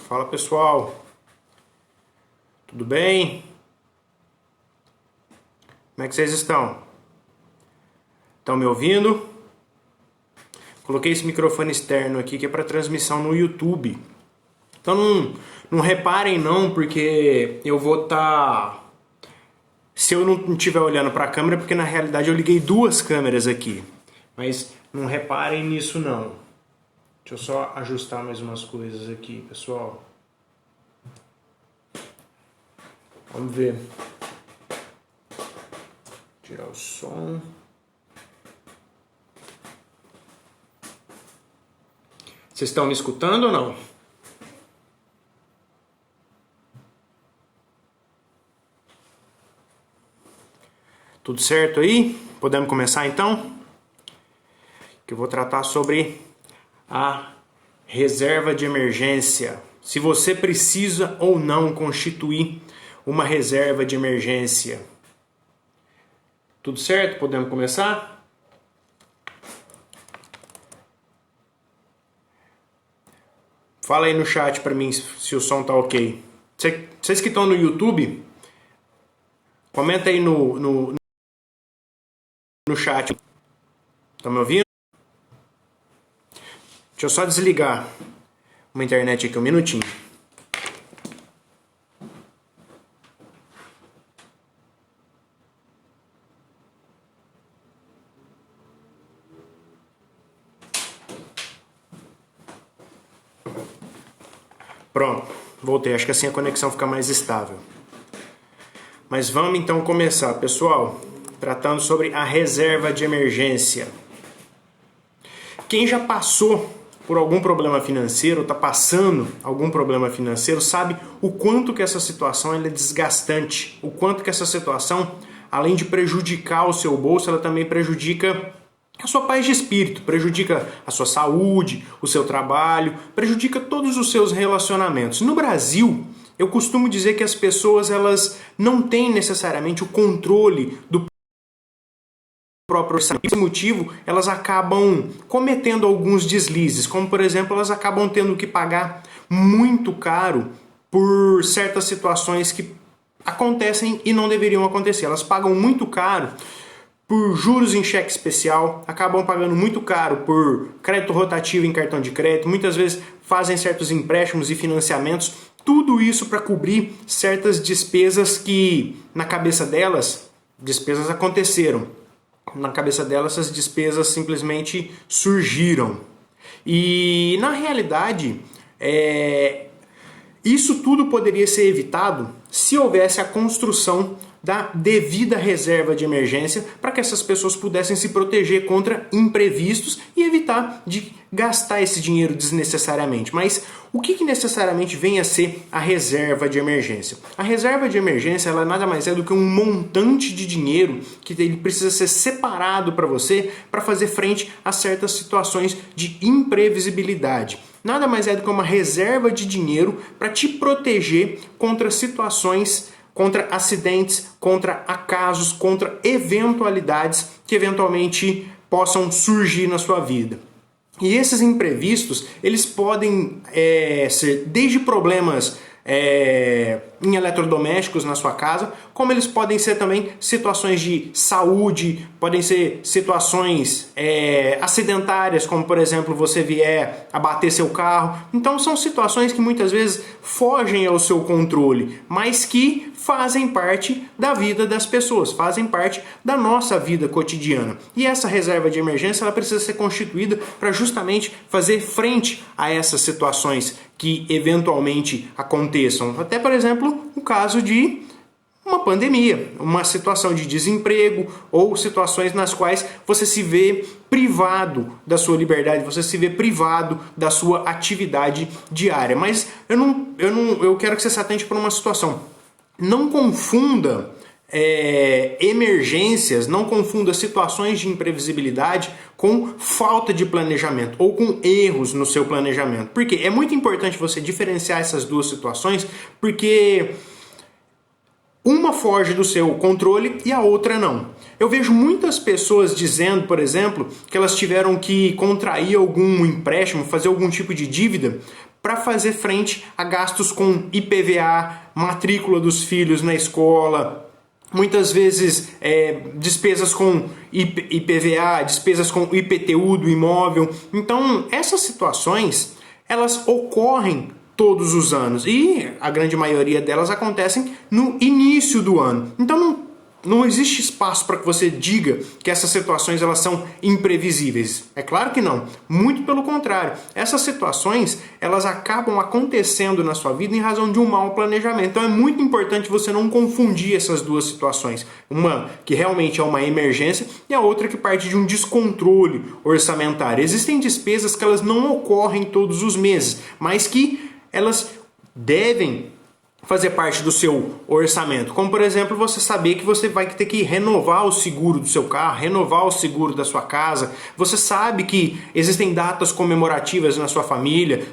Fala pessoal, tudo bem? Como é que vocês estão? Estão me ouvindo? Coloquei esse microfone externo aqui que é para transmissão no YouTube. Então não reparem não, porque eu vou estar... Se eu não estiver olhando para a câmera, porque na realidade eu liguei duas câmeras aqui. Mas não reparem nisso não. Deixa eu só ajustar mais umas coisas aqui, pessoal. Vamos ver. Tirar o som. Vocês estão me escutando ou não? Tudo certo aí? Podemos começar então? Que eu vou tratar sobre a reserva de emergência. Se você precisa ou não constituir uma reserva de emergência. Tudo certo? Podemos começar? Fala aí no chat para mim se o som tá ok. Vocês que estão no YouTube, comenta aí no chat. Estão me ouvindo? Deixa eu só desligar uma internet aqui um minutinho. Pronto, voltei. Acho que assim a conexão fica mais estável. Mas vamos então começar, pessoal, tratando sobre a reserva de emergência. Quem já passou por algum problema financeiro, está passando algum problema financeiro, sabe o quanto que essa situação é desgastante, o quanto que essa situação, além de prejudicar o seu bolso, ela também prejudica a sua paz de espírito, prejudica a sua saúde, o seu trabalho, prejudica todos os seus relacionamentos. No Brasil, eu costumo dizer que as pessoas elas não têm necessariamente o controle do próprio orçamento. Por esse motivo, elas acabam cometendo alguns deslizes, como por exemplo, elas acabam tendo que pagar muito caro por certas situações que acontecem e não deveriam acontecer. Elas pagam muito caro por juros em cheque especial, acabam pagando muito caro por crédito rotativo em cartão de crédito, muitas vezes fazem certos empréstimos e financiamentos, tudo isso para cobrir certas despesas que na cabeça delas, despesas aconteceram. Na cabeça dela, essas despesas simplesmente surgiram. E, na realidade, isso tudo poderia ser evitado se houvesse a construção da devida reserva de emergência para que essas pessoas pudessem se proteger contra imprevistos e evitar de gastar esse dinheiro desnecessariamente. Mas o que necessariamente vem a ser a reserva de emergência? A reserva de emergência ela nada mais é do que um montante de dinheiro que ele precisa ser separado para você para fazer frente a certas situações de imprevisibilidade. Nada mais é do que uma reserva de dinheiro para te proteger contra situações, contra acidentes, contra acasos, contra eventualidades que eventualmente possam surgir na sua vida. E esses imprevistos, eles podem ser desde problemas em eletrodomésticos na sua casa, como eles podem ser também situações de saúde, podem ser situações acidentárias, como por exemplo você vier a bater seu carro. Então são situações que muitas vezes fogem ao seu controle, mas que fazem parte da vida das pessoas, fazem parte da nossa vida cotidiana. E essa reserva de emergência ela precisa ser constituída para justamente fazer frente a essas situações que eventualmente aconteçam. Até, por exemplo, o caso de uma pandemia, uma situação de desemprego ou situações nas quais você se vê privado da sua liberdade, você se vê privado da sua atividade diária. Mas eu quero que você se atente para uma situação. Não confunda emergências, não confunda situações de imprevisibilidade com falta de planejamento ou com erros no seu planejamento. Porque é muito importante você diferenciar essas duas situações, porque uma foge do seu controle e a outra não. Eu vejo muitas pessoas dizendo, por exemplo, que elas tiveram que contrair algum empréstimo, fazer algum tipo de dívida para fazer frente a gastos com IPVA, matrícula dos filhos na escola, muitas vezes despesas com IPVA, despesas com IPTU do imóvel. Então, essas situações, elas ocorrem todos os anos e a grande maioria delas acontecem no início do ano. Então, não existe espaço para que você diga que essas situações elas são imprevisíveis. É claro que não. Muito pelo contrário. Essas situações elas acabam acontecendo na sua vida em razão de um mau planejamento. Então é muito importante você não confundir essas duas situações. Uma que realmente é uma emergência e a outra que parte de um descontrole orçamentário. Existem despesas que elas não ocorrem todos os meses, mas que elas devem fazer parte do seu orçamento, como por exemplo você saber que você vai ter que renovar o seguro do seu carro, renovar o seguro da sua casa. Você sabe que existem datas comemorativas na sua família,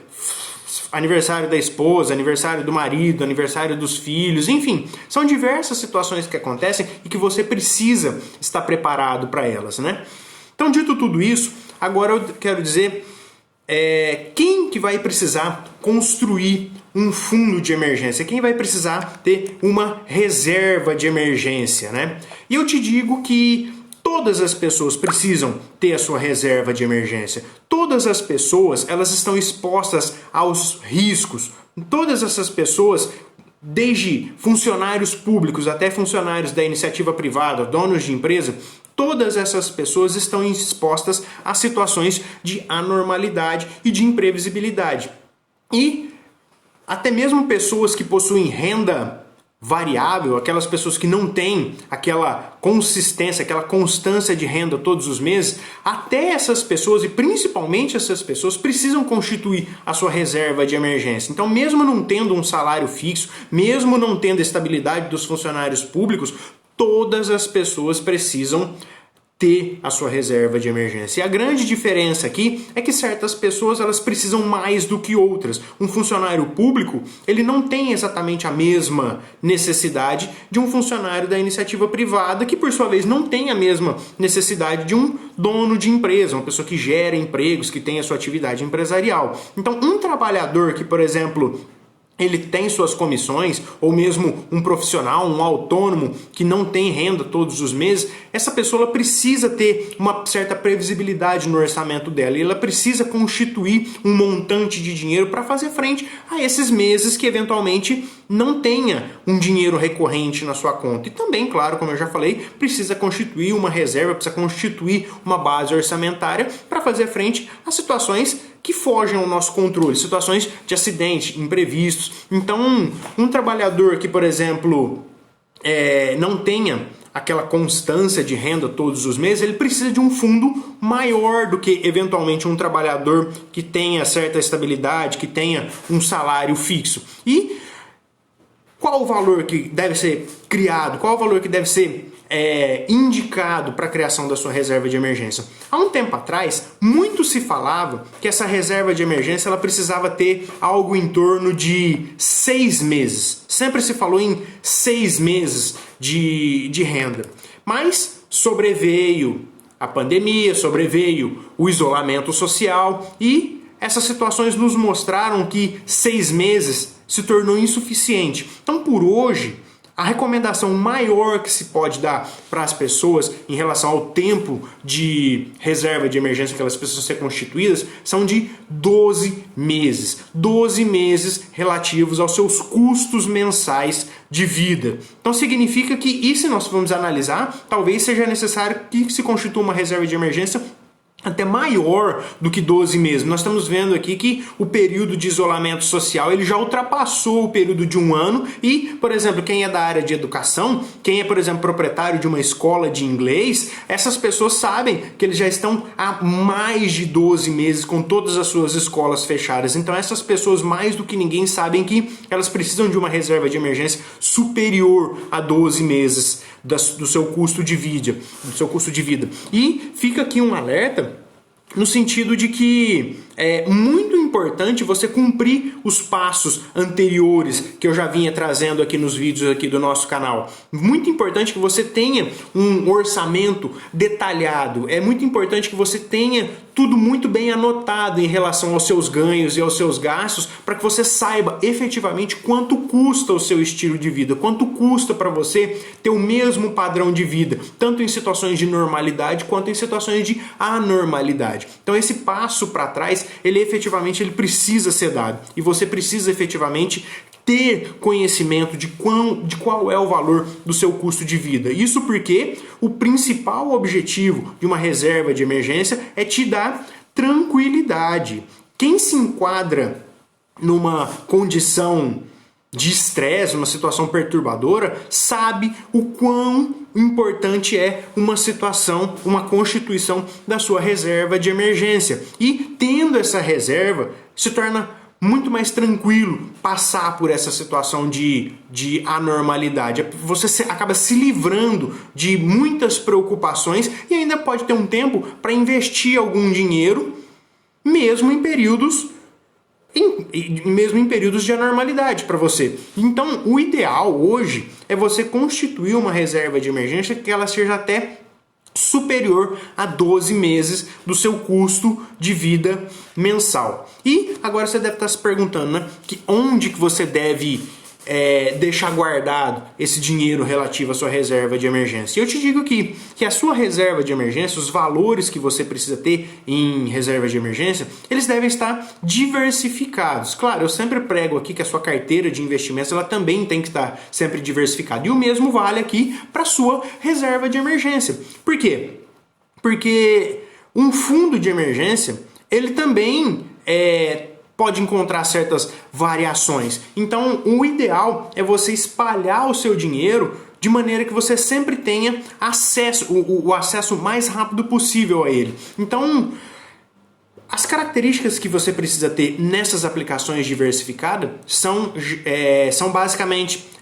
aniversário da esposa, aniversário do marido, aniversário dos filhos, enfim, são diversas situações que acontecem e que você precisa estar preparado para elas, né? Então, dito tudo isso, agora eu quero dizer quem que vai precisar construir um fundo de emergência, quem vai precisar ter uma reserva de emergência, né? E eu te digo que todas as pessoas precisam ter a sua reserva de emergência. Todas as pessoas, elas estão expostas aos riscos. Todas essas pessoas, desde funcionários públicos até funcionários da iniciativa privada, donos de empresa, todas essas pessoas estão expostas a situações de anormalidade e de imprevisibilidade. E até mesmo pessoas que possuem renda variável, aquelas pessoas que não têm aquela consistência, aquela constância de renda todos os meses, até essas pessoas, e principalmente essas pessoas, precisam constituir a sua reserva de emergência. Então, mesmo não tendo um salário fixo, mesmo não tendo a estabilidade dos funcionários públicos, todas as pessoas precisam ter a sua reserva de emergência. E a grande diferença aqui é que certas pessoas elas precisam mais do que outras. Um funcionário público, ele não tem exatamente a mesma necessidade de um funcionário da iniciativa privada, que por sua vez não tem a mesma necessidade de um dono de empresa, uma pessoa que gera empregos, que tem a sua atividade empresarial. Então, um trabalhador que, por exemplo, ele tem suas comissões, ou mesmo um profissional, um autônomo que não tem renda todos os meses, essa pessoa ela precisa ter uma certa previsibilidade no orçamento dela e ela precisa constituir um montante de dinheiro para fazer frente a esses meses que eventualmente não tenha um dinheiro recorrente na sua conta. E também, claro, como eu já falei, precisa constituir uma reserva, precisa constituir uma base orçamentária para fazer frente a situações que fogem ao nosso controle, situações de acidente, imprevistos. Então, um trabalhador que, por exemplo, não tenha aquela constância de renda todos os meses, ele precisa de um fundo maior do que, eventualmente, um trabalhador que tenha certa estabilidade, que tenha um salário fixo. E qual o valor que deve ser criado, qual o valor que deve ser indicado para a criação da sua reserva de emergência? Há um tempo atrás, muito se falava que essa reserva de emergência ela precisava ter algo em torno de 6 meses. Sempre se falou em 6 meses de renda. Mas sobreveio a pandemia, sobreveio o isolamento social e essas situações nos mostraram que 6 meses se tornou insuficiente. Então, por hoje, a recomendação maior que se pode dar para as pessoas em relação ao tempo de reserva de emergência que elas precisam ser constituídas são de 12 meses. 12 meses relativos aos seus custos mensais de vida. Então significa que, e se nós formos analisar, talvez seja necessário que se constitua uma reserva de emergência até maior do que 12 meses. Nós estamos vendo aqui que o período de isolamento social ele já ultrapassou o período de um ano e, por exemplo, quem é da área de educação, quem é, por exemplo, proprietário de uma escola de inglês, essas pessoas sabem que eles já estão há mais de 12 meses com todas as suas escolas fechadas. Então essas pessoas, mais do que ninguém, sabem que elas precisam de uma reserva de emergência superior a 12 meses do seu custo de vida. E fica aqui um alerta no sentido de que é muito importante você cumprir os passos anteriores que eu já vinha trazendo aqui nos vídeos aqui do nosso canal. Muito importante que você tenha um orçamento detalhado. É muito importante que você tenha tudo muito bem anotado em relação aos seus ganhos e aos seus gastos, para que você saiba efetivamente quanto custa o seu estilo de vida, quanto custa para você ter o mesmo padrão de vida, tanto em situações de normalidade quanto em situações de anormalidade. Então esse passo para trás, ele precisa ser dado, e você precisa efetivamente ter conhecimento de qual é o valor do seu custo de vida. Isso porque o principal objetivo de uma reserva de emergência é te dar tranquilidade. Quem se enquadra numa condição de estresse, uma situação perturbadora, sabe o quão importante é uma situação, uma constituição da sua reserva de emergência. E tendo essa reserva, se torna muito mais tranquilo passar por essa situação de anormalidade. Você acaba se livrando de muitas preocupações e ainda pode ter um tempo para investir algum dinheiro, mesmo em períodos de anormalidade para você. Então, o ideal hoje é você constituir uma reserva de emergência que ela seja até superior a 12 meses do seu custo de vida mensal. E agora você deve estar se perguntando, né, que onde que você deve deixar guardado esse dinheiro relativo à sua reserva de emergência. E eu te digo aqui que a sua reserva de emergência, os valores que você precisa ter em reserva de emergência, eles devem estar diversificados. Claro, eu sempre prego aqui que a sua carteira de investimentos ela também tem que estar sempre diversificada. E o mesmo vale aqui para a sua reserva de emergência. Por quê? Porque um fundo de emergência, ele também pode encontrar certas variações. Então, o ideal é você espalhar o seu dinheiro de maneira que você sempre tenha acesso, o acesso mais rápido possível a ele. Então, as características que você precisa ter nessas aplicações diversificadas são basicamente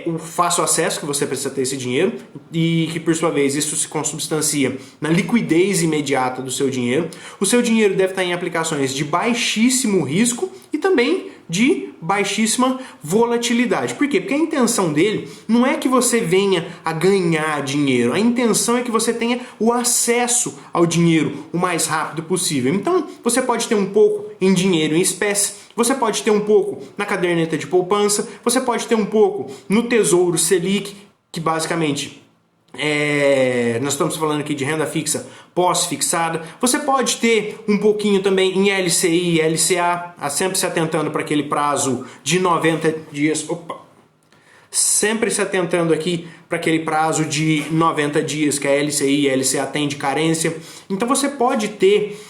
o fácil acesso que você precisa ter esse dinheiro e que, por sua vez, isso se consubstancia na liquidez imediata do seu dinheiro. O seu dinheiro deve estar em aplicações de baixíssimo risco e também de baixíssima volatilidade. Por quê? Porque a intenção dele não é que você venha a ganhar dinheiro, a intenção é que você tenha o acesso ao dinheiro o mais rápido possível. Então, você pode ter um pouco em dinheiro em espécie, você pode ter um pouco na caderneta de poupança, você pode ter um pouco no Tesouro Selic, que basicamente nós estamos falando aqui de renda fixa pós-fixada. Você pode ter um pouquinho também em LCI e LCA, sempre se atentando para aquele prazo de 90 dias. Sempre se atentando aqui para aquele prazo de 90 dias que a LCI e a LCA tem de carência. Então você pode ter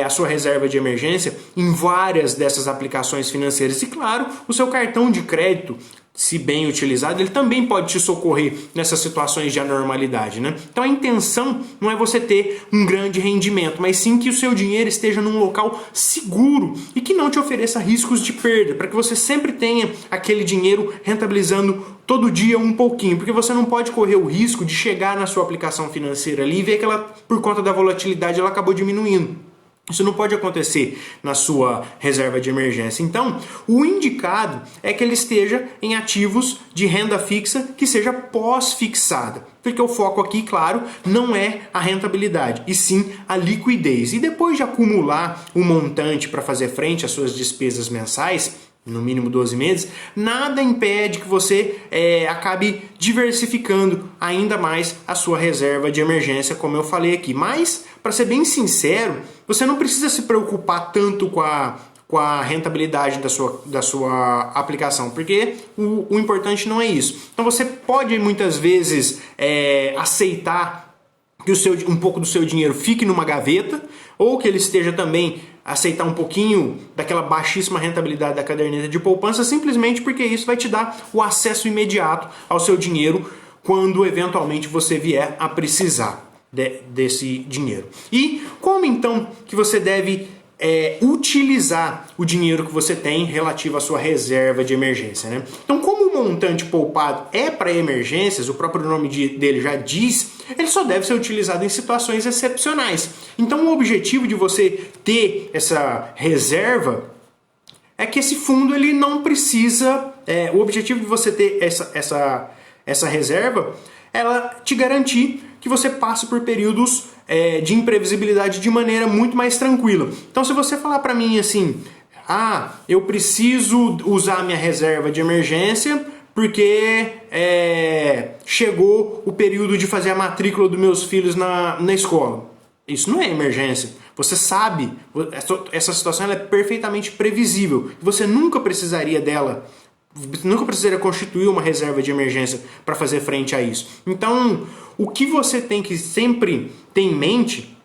a sua reserva de emergência em várias dessas aplicações financeiras. E claro, o seu cartão de crédito, se bem utilizado, ele também pode te socorrer nessas situações de anormalidade, né? Então a intenção não é você ter um grande rendimento, mas sim que o seu dinheiro esteja num local seguro e que não te ofereça riscos de perda, para que você sempre tenha aquele dinheiro rentabilizando todo dia um pouquinho, porque você não pode correr o risco de chegar na sua aplicação financeira ali e ver que ela, por conta da volatilidade, ela acabou diminuindo. Isso não pode acontecer na sua reserva de emergência. Então, o indicado é que ele esteja em ativos de renda fixa que seja pós-fixada. Porque o foco aqui, claro, não é a rentabilidade, e sim a liquidez. E depois de acumular um montante para fazer frente às suas despesas mensais, no mínimo 12 meses, nada impede que você acabe diversificando ainda mais a sua reserva de emergência, como eu falei aqui. Mas, para ser bem sincero, você não precisa se preocupar tanto com a rentabilidade da sua aplicação, porque o importante não é isso. Então você pode muitas vezes aceitar que um pouco do seu dinheiro fique numa gaveta, ou que ele esteja também aceitar um pouquinho daquela baixíssima rentabilidade da caderneta de poupança, simplesmente porque isso vai te dar o acesso imediato ao seu dinheiro quando eventualmente você vier a precisar desse dinheiro. E como então que você deve utilizar o dinheiro que você tem relativo à sua reserva de emergência, né? Então, como o montante poupado é para emergências, o próprio nome dele já diz, ele só deve ser utilizado em situações excepcionais. Então, o objetivo de você ter essa reserva é que esse fundo ele não precisa. O objetivo de você ter essa reserva, ela te garantir que você passe por períodos de imprevisibilidade de maneira muito mais tranquila. Então, se você falar para mim assim, eu preciso usar minha reserva de emergência porque chegou o período de fazer a matrícula dos meus filhos na escola. Isso não é emergência. Você sabe, essa situação ela é perfeitamente previsível. Você nunca precisaria dela, nunca precisaria constituir uma reserva de emergência para fazer frente a isso. Então, o que você tem que sempre ter em mente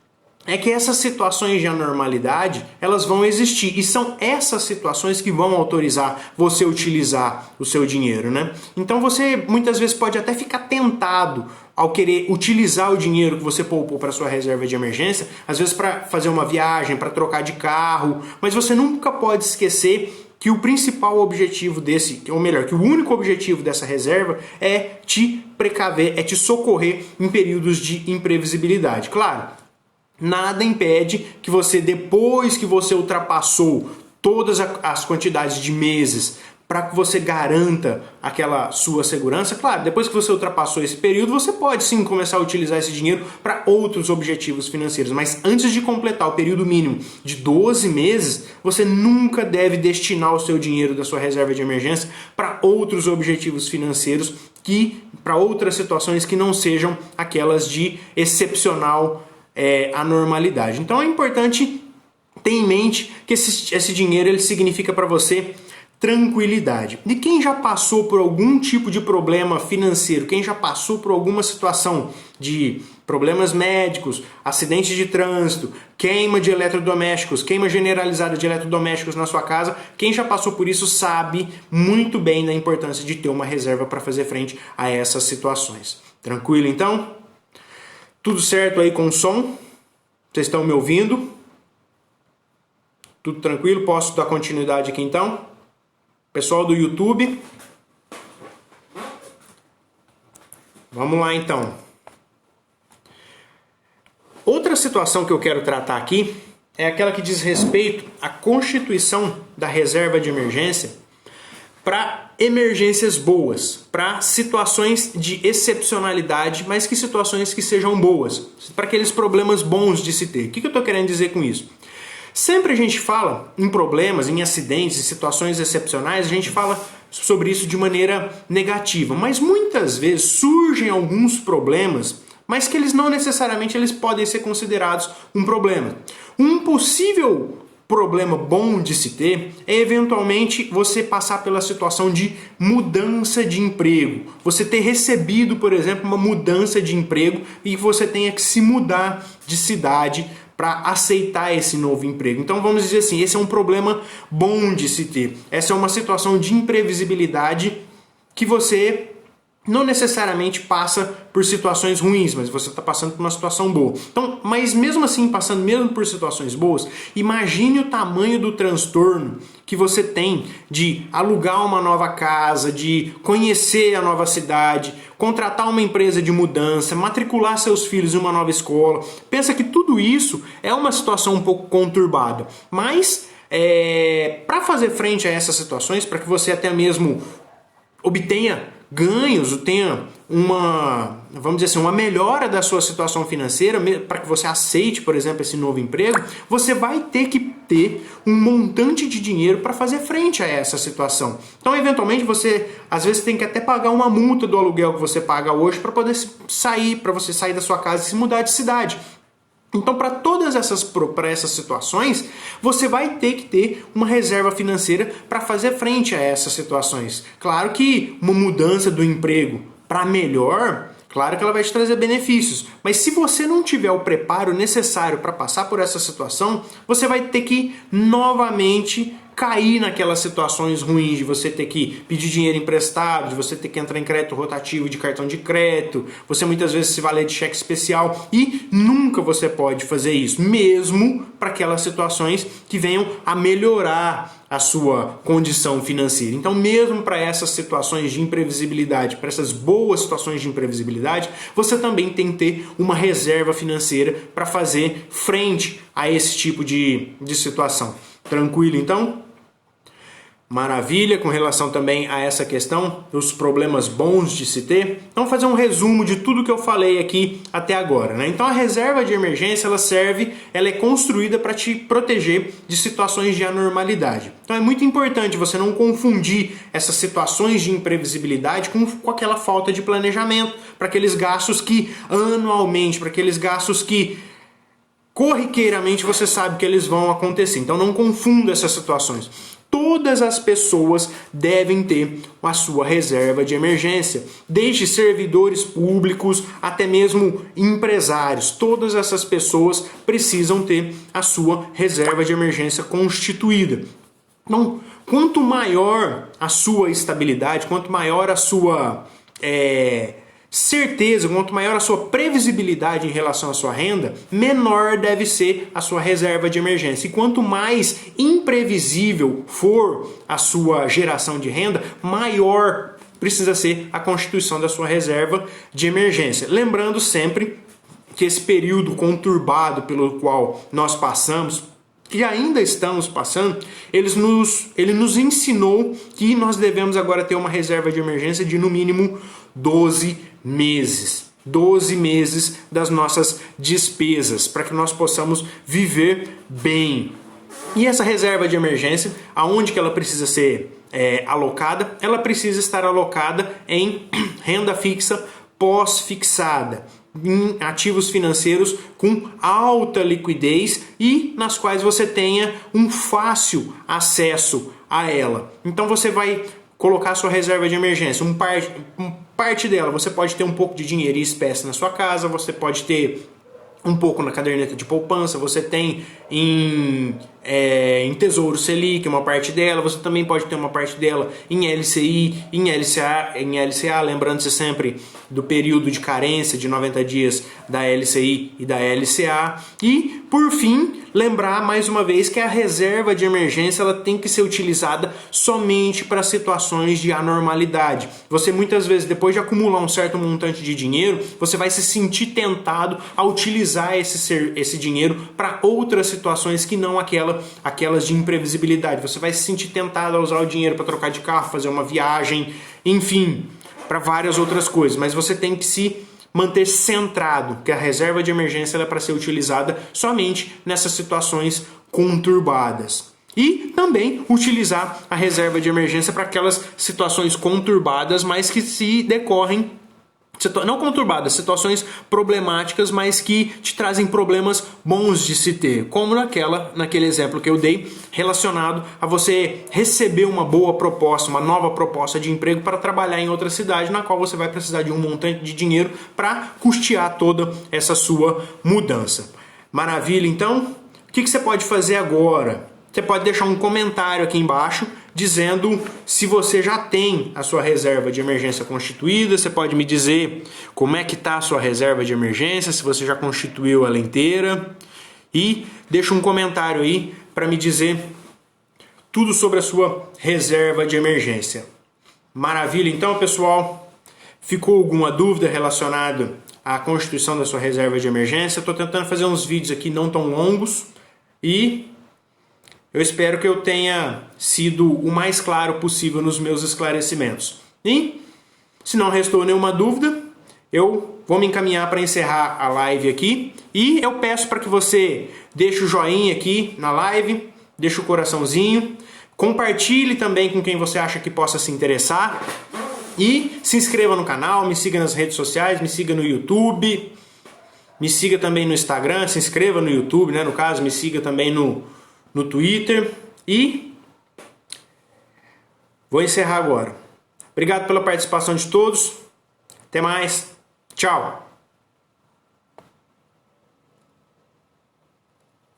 é que essas situações de anormalidade, elas vão existir. E são essas situações que vão autorizar você utilizar o seu dinheiro, né? Então você muitas vezes pode até ficar tentado ao querer utilizar o dinheiro que você poupou para sua reserva de emergência, às vezes para fazer uma viagem, para trocar de carro, mas você nunca pode esquecer que o principal objetivo ou melhor, que o único objetivo dessa reserva é te precaver, é te socorrer em períodos de imprevisibilidade. Claro, nada impede que você, depois que você ultrapassou todas as quantidades de meses para que você garanta aquela sua segurança, claro, depois que você ultrapassou esse período, você pode sim começar a utilizar esse dinheiro para outros objetivos financeiros. Mas antes de completar o período mínimo de 12 meses, você nunca deve destinar o seu dinheiro da sua reserva de emergência para outros objetivos financeiros, para outras situações que não sejam aquelas de excepcional anormalidade. Então é importante ter em mente que esse dinheiro ele significa para você tranquilidade. E quem já passou por algum tipo de problema financeiro, quem já passou por alguma situação de problemas médicos, acidente de trânsito, queima de eletrodomésticos, queima generalizada de eletrodomésticos na sua casa, quem já passou por isso sabe muito bem da importância de ter uma reserva para fazer frente a essas situações. Tranquilo então? Tudo certo aí com o som? Vocês estão me ouvindo? Tudo tranquilo? Posso dar continuidade aqui então? Pessoal do YouTube, vamos lá então. Outra situação que eu quero tratar aqui é aquela que diz respeito à constituição da reserva de emergência para emergências boas, para situações de excepcionalidade, mas que situações que sejam boas, para aqueles problemas bons de se ter. O que eu estou querendo dizer com isso? Sempre a gente fala em problemas, em acidentes, em situações excepcionais, a gente fala sobre isso de maneira negativa, mas muitas vezes surgem alguns problemas, mas que eles não necessariamente podem ser considerados um problema. Um possível problema bom de se ter é eventualmente você passar pela situação de mudança de emprego. Você ter recebido, por exemplo, uma mudança de emprego e você tenha que se mudar de cidade para aceitar esse novo emprego. Então vamos dizer assim, esse é um problema bom de se ter. Essa é uma situação de imprevisibilidade que você não necessariamente passa por situações ruins, mas você está passando por uma situação boa. Então, mas mesmo assim, passando mesmo por situações boas, imagine o tamanho do transtorno que você tem de alugar uma nova casa, de conhecer a nova cidade, contratar uma empresa de mudança, matricular seus filhos em uma nova escola. Pensa que tudo isso é uma situação um pouco conturbada, mas para fazer frente a essas situações, para que você até mesmo obtenha ganhos, tenha vamos dizer assim, uma melhora da sua situação financeira, para que você aceite, por exemplo, esse novo emprego, você vai ter que ter um montante de dinheiro para fazer frente a essa situação. Então, eventualmente, você às vezes tem que até pagar uma multa do aluguel que você paga hoje para poder sair, para você sair da sua casa e se mudar de cidade. Então, para todas essas situações, você vai ter que ter uma reserva financeira para fazer frente a essas situações. Claro que uma mudança do emprego para melhor, claro que ela vai te trazer benefícios. Mas se você não tiver o preparo necessário para passar por essa situação, você vai ter que novamente cair naquelas situações ruins de você ter que pedir dinheiro emprestado, de você ter que entrar em crédito rotativo de cartão de crédito, você muitas vezes se valer de cheque especial e nunca você pode fazer isso, mesmo para aquelas situações que venham a melhorar a sua condição financeira. Então, mesmo para essas situações de imprevisibilidade, para essas boas situações de imprevisibilidade, você também tem que ter uma reserva financeira para fazer frente a esse tipo de situação. Tranquilo, então? Maravilha, com relação também a essa questão dos problemas bons de se ter. Então, fazer um resumo de tudo que eu falei aqui até agora, né? Então, a reserva de emergência, ela é construída para te proteger de situações de anormalidade. Então, é muito importante você não confundir essas situações de imprevisibilidade com aquela falta de planejamento, para aqueles gastos que anualmente, para aqueles gastos que corriqueiramente você sabe que eles vão acontecer. Então, não confunda essas situações. Todas as pessoas devem ter a sua reserva de emergência, desde servidores públicos até mesmo empresários. Todas essas pessoas precisam ter a sua reserva de emergência constituída. Então, quanto maior a sua estabilidade, quanto maior a sua certeza, quanto maior a sua previsibilidade em relação à sua renda, menor deve ser a sua reserva de emergência. E quanto mais imprevisível for a sua geração de renda, maior precisa ser a constituição da sua reserva de emergência. Lembrando sempre que esse período conturbado pelo qual nós passamos, e ainda estamos passando, ele nos ensinou que nós devemos agora ter uma reserva de emergência de no mínimo 12 meses. 12 meses das nossas despesas, para que nós possamos viver bem. E essa reserva de emergência, aonde que ela precisa ser alocada? Ela precisa estar alocada em renda fixa pós-fixada, em ativos financeiros com alta liquidez e nas quais você tenha um fácil acesso a ela. Então você vai colocar sua reserva de emergência, parte dela, você pode ter um pouco de dinheiro em espécie na sua casa, você pode ter um pouco na caderneta de poupança, você tem em Tesouro Selic uma parte dela, você também pode ter uma parte dela em LCI, em LCA, lembrando-se sempre do período de carência de 90 dias da LCI e da LCA. E, por fim, lembrar mais uma vez que a reserva de emergência ela tem que ser utilizada somente para situações de anormalidade. Você muitas vezes, depois de acumular um certo montante de dinheiro, você vai se sentir tentado a utilizar esse dinheiro para outras situações que não aquelas de imprevisibilidade. Você vai se sentir tentado a usar o dinheiro para trocar de carro, fazer uma viagem, enfim, para várias outras coisas. Mas você tem que se manter centrado, que a reserva de emergência ela é para ser utilizada somente nessas situações conturbadas. E também utilizar a reserva de emergência para aquelas situações conturbadas, mas que se decorrem, não conturbadas, situações problemáticas, mas que te trazem problemas bons de se ter, como naquele exemplo que eu dei, relacionado a você receber uma boa proposta, uma nova proposta de emprego para trabalhar em outra cidade, na qual você vai precisar de um montante de dinheiro para custear toda essa sua mudança. Maravilha, então? O que você pode fazer agora? Você pode deixar um comentário aqui embaixo dizendo se você já tem a sua reserva de emergência constituída. Você pode me dizer como é que está a sua reserva de emergência, se você já constituiu ela inteira. E deixa um comentário aí para me dizer tudo sobre a sua reserva de emergência. Maravilha, então, pessoal. Ficou alguma dúvida relacionada à constituição da sua reserva de emergência? Estou tentando fazer uns vídeos aqui não tão longos e eu espero que eu tenha sido o mais claro possível nos meus esclarecimentos. E, se não restou nenhuma dúvida, eu vou me encaminhar para encerrar a live aqui. E eu peço para que você deixe o joinha aqui na live, deixe o coraçãozinho, compartilhe também com quem você acha que possa se interessar. E se inscreva no canal, me siga nas redes sociais, me siga no YouTube, me siga também no Instagram, se inscreva no YouTube, né? No caso, me siga também no Twitter e vou encerrar agora. Obrigado pela participação de todos. Até mais. Tchau.